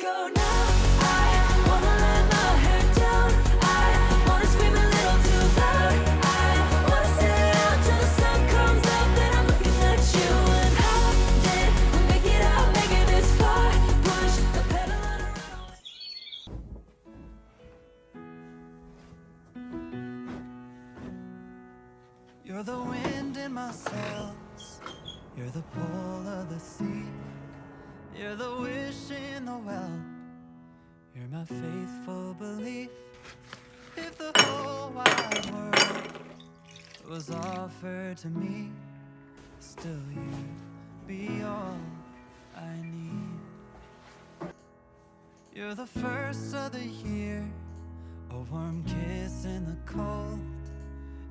go now. I wanna let my hair down. I wanna scream a little too loud. I wanna say it out till the sun comes up. Then I'm looking at you and how did we make it out, make it this far? Push the pedal on the road. You're the wind in my sails. You're the pull of the sea. You're the wish in the well. You're my faithful belief. If the whole wide world was offered to me, still you'd be all I need. You're the first of the year, a warm kiss in the cold.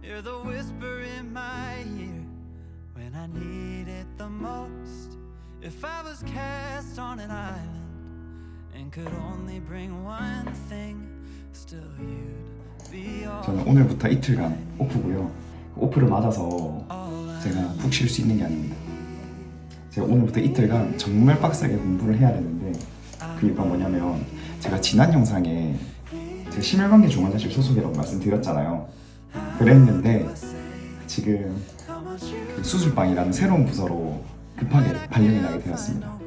You're the whisper in my ear when I need it the most. If I was cast on an island and could only bring one thing, still you'd be all. 저는 오늘부터 이틀간 오프고요. 오프를 맞아서 제가 푹 쉴 수 있는 게 아닙니다. 제가 오늘부터 이틀간 정말 빡세게 공부를 해야 되는데 그 이유가 뭐냐면 제가 지난 영상에 제가 심혈관계 중환자실 소속이라고 말씀드렸잖아요. 그랬는데 지금 그 수술방이라는 새로운 부서로 급하게 발령이 나게 되었습니다.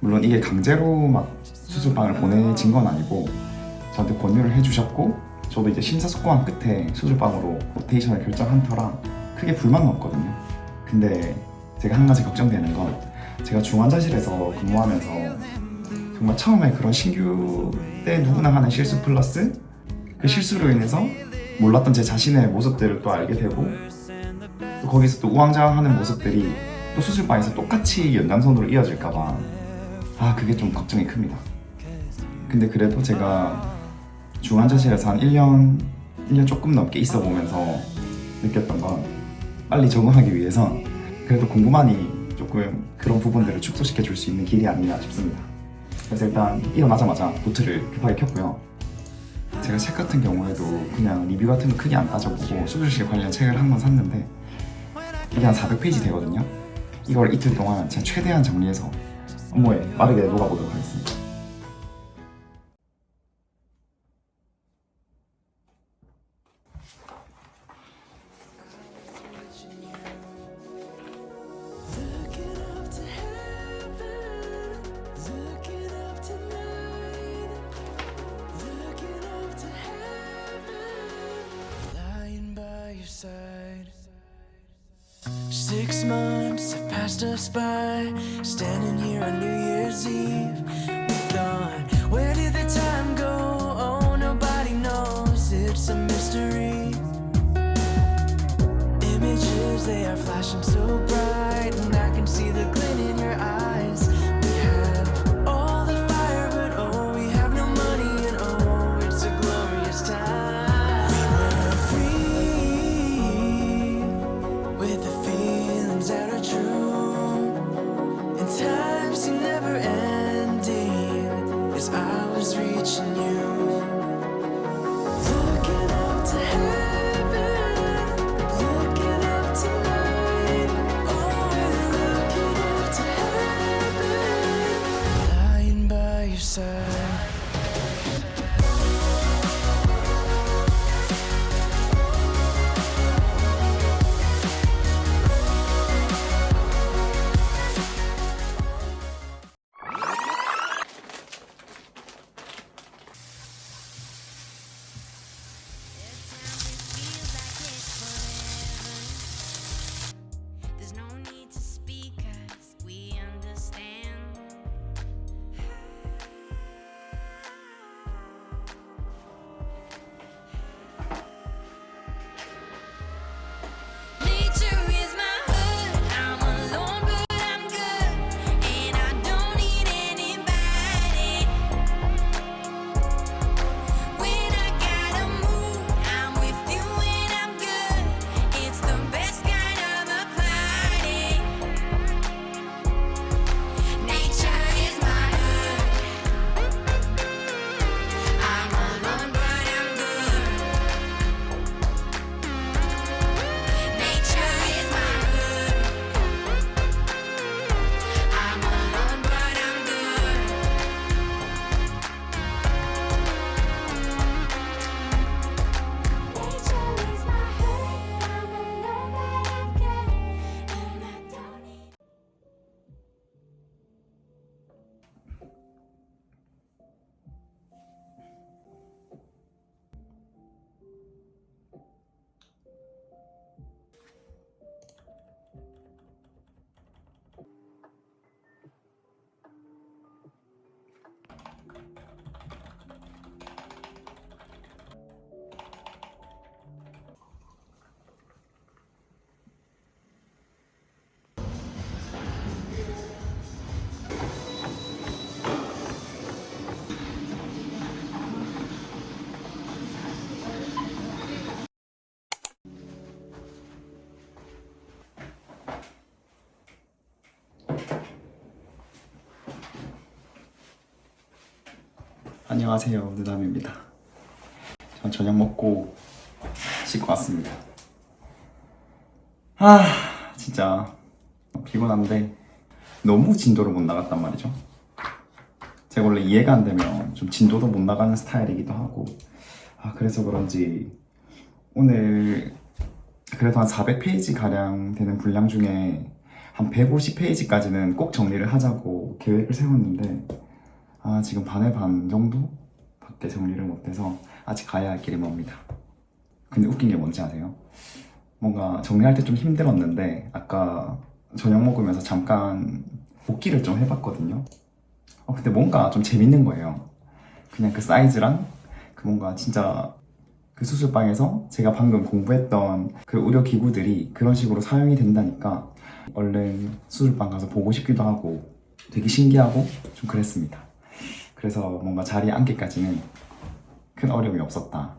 물론 이게 강제로 막 수술방을 보내진 건 아니고 저한테 권유를 해주셨고 저도 이제 심사숙고한 끝에 수술방으로 로테이션을 결정한 터라 크게 불만은 없거든요. 근데 제가 한 가지 걱정되는 건 제가 중환자실에서 근무하면서 정말 처음에 그런 신규 때 누구나 하는 실수 플러스 그 실수로 인해서 몰랐던 제 자신의 모습들을 또 알게 되고 또 거기서 또 우왕좌왕하는 모습들이 또 수술방에서 똑같이 연장선으로 이어질까봐 그게 좀 걱정이 큽니다. 근데 그래도 제가 중환자실에서 한 1년 조금 넘게 있어 보면서 느꼈던 건 빨리 적응하기 위해서 그래도 공부만이 조금 그런 부분들을 축소시켜 줄 수 있는 길이 아니라 싶습니다. 그래서 일단 일어나자마자 노트를 급하게 켰고요. 제가 책 같은 경우에도 그냥 리뷰 같은 거 크게 안 따져보고 수술실 관련 책을 한 권 샀는데 이게 한 400페이지 되거든요. 이걸 이틀 동안 제가 최대한 정리해서 업무에 빠르게 녹아보도록 하겠습니다. side. 6 months have passed us by, standing here on New Year's Eve. We thought, where did the time go? Oh, nobody knows, it's a mystery. Images, they are flashing so bright, and I can see the glint in your eyes. We have all the fire, but oh, we have no money, and oh, it's a glorious time. We were free with the feelings that are true, and time seemed never ending as I was reaching you. Looking up to heaven, looking up tonight. Oh, we're looking up to heaven, lying by your side. There's no need to speak 'cause we understand. 안녕하세요, 누담입니다. 전 저녁 먹고 씻고 왔습니다. 진짜 피곤한데 너무 진도를 못 나갔단 말이죠. 제가 원래 이해가 안 되면 좀 진도도 못 나가는 스타일이기도 하고, 그래서 그런지 오늘 그래도 한 400페이지 가량 되는 분량 중에 한 150페이지까지는 꼭 정리를 하자고 계획을 세웠는데, 지금 반의 반 정도밖에 정리를 못해서 아직 가야 할 길이 멉니다. 근데 웃긴 게 뭔지 아세요? 뭔가 정리할 때 좀 힘들었는데 아까 저녁 먹으면서 잠깐 복기를 좀 해봤거든요. 근데 뭔가 좀 재밌는 거예요. 그냥 그 사이즈랑 그 뭔가 진짜 그 수술방에서 제가 방금 공부했던 그 의료기구들이 그런 식으로 사용이 된다니까 얼른 수술방 가서 보고 싶기도 하고 되게 신기하고 좀 그랬습니다. 그래서 뭔가 자리에 앉기까지는 큰 어려움이 없었다.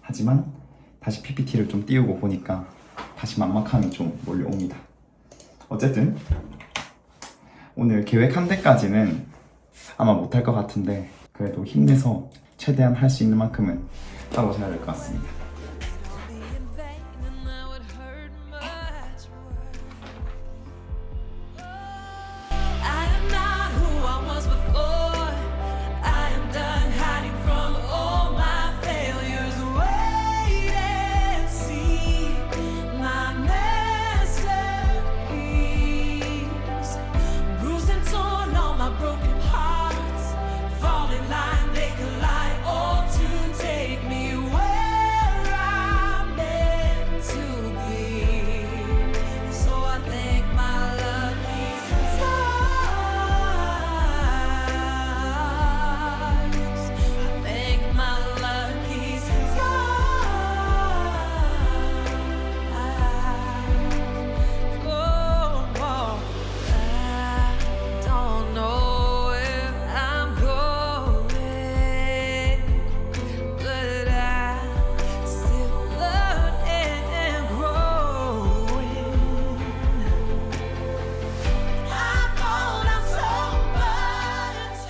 하지만 다시 PPT를 좀 띄우고 보니까 다시 막막함이 좀 몰려옵니다. 어쨌든 오늘 계획한 데까지는 아마 못할 것 같은데 그래도 힘내서 최대한 할 수 있는 만큼은 하고 해야 될 것 같습니다. in vain, and that would hurt much more. I am not who I was before. I am done hiding from all my failures. Wait and see my masterpiece. Bruised and torn on my broken hearts. Fall in line, they collide, all to take me where I'm meant to be. So I thank my lucky stars. I thank my lucky stars. I don't know where I'm going, but I still learn and growing. I found out so much.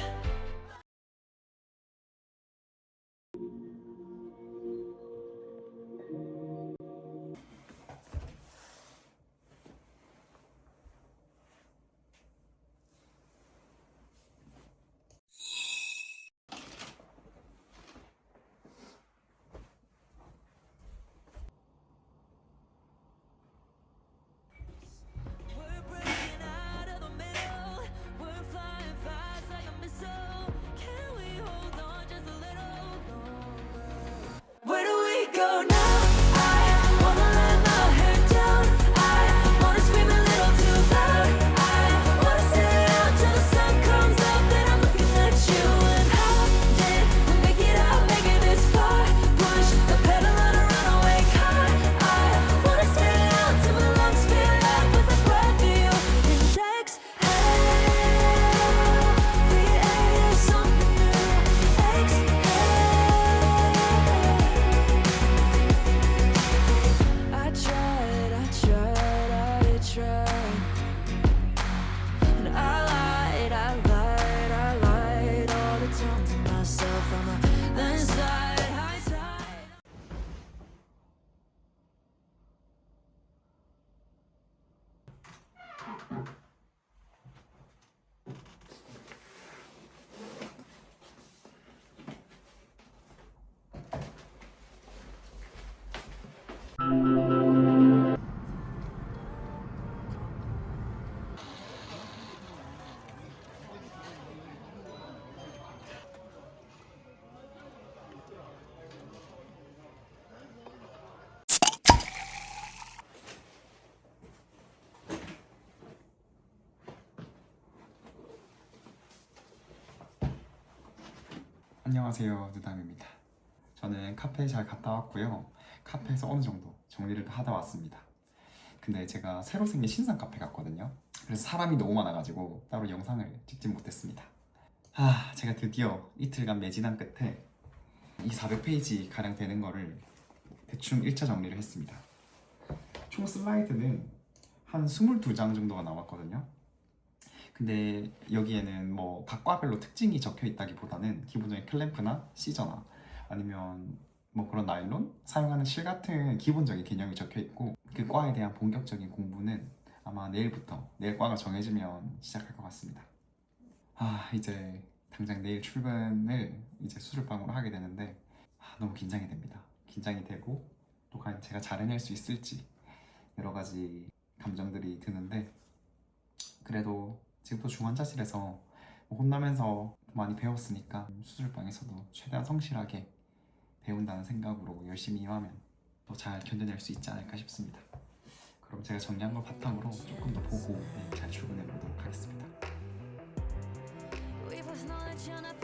We're breaking out of the middle. We're flying fast like a missile. Can we hold on just a little longer? Where do we go now? I wanna let my hair down. I wanna scream a little too loud. I wanna say out till the sun comes up that I'm looking at you. And how did we make it out, make it this far? Push the pedal on a runaway car. I wanna stay out till my lungs fill up with the breath of you. And exhale, the air is something new. Exhale. I tried, and I lied all the time to myself on the inside, high side. 안녕하세요, 누담입니다. 저는 카페에 잘 갔다 왔고요. 카페에서 어느 정도 정리를 하다 왔습니다. 근데 제가 새로 생긴 신상 카페 갔거든요. 그래서 사람이 너무 많아가지고 따로 영상을 찍지 못했습니다. 제가 드디어 이틀간 매진한 끝에 이 400페이지 가량 되는 거를 대충 1차 정리를 했습니다. 총 슬라이드는 한 22장 정도가 나왔거든요. 근데 여기에는 뭐 각 과별로 특징이 적혀 있다기보다는 기본적인 클램프나 시저나 아니면 뭐 그런 나일론 사용하는 실 같은 기본적인 개념이 적혀 있고 그 과에 대한 본격적인 공부는 아마 내일부터 내일 과가 정해지면 시작할 것 같습니다. 이제 당장 내일 출근을 이제 수술방으로 하게 되는데 너무 긴장이 됩니다. 긴장이 되고 또 과연 제가 잘 해낼 수 있을지 여러 가지 감정들이 드는데 그래도 지금도 중환자실에서 혼나면서 많이 배웠으니까 수술방에서도 최대한 성실하게 배운다는 생각으로 열심히 임하면 더 잘 견뎌낼 수 있지 않을까 싶습니다. 그럼 제가 정리한 걸 바탕으로 조금 더 보고 잘 출근해 보도록 하겠습니다. We both know that you're not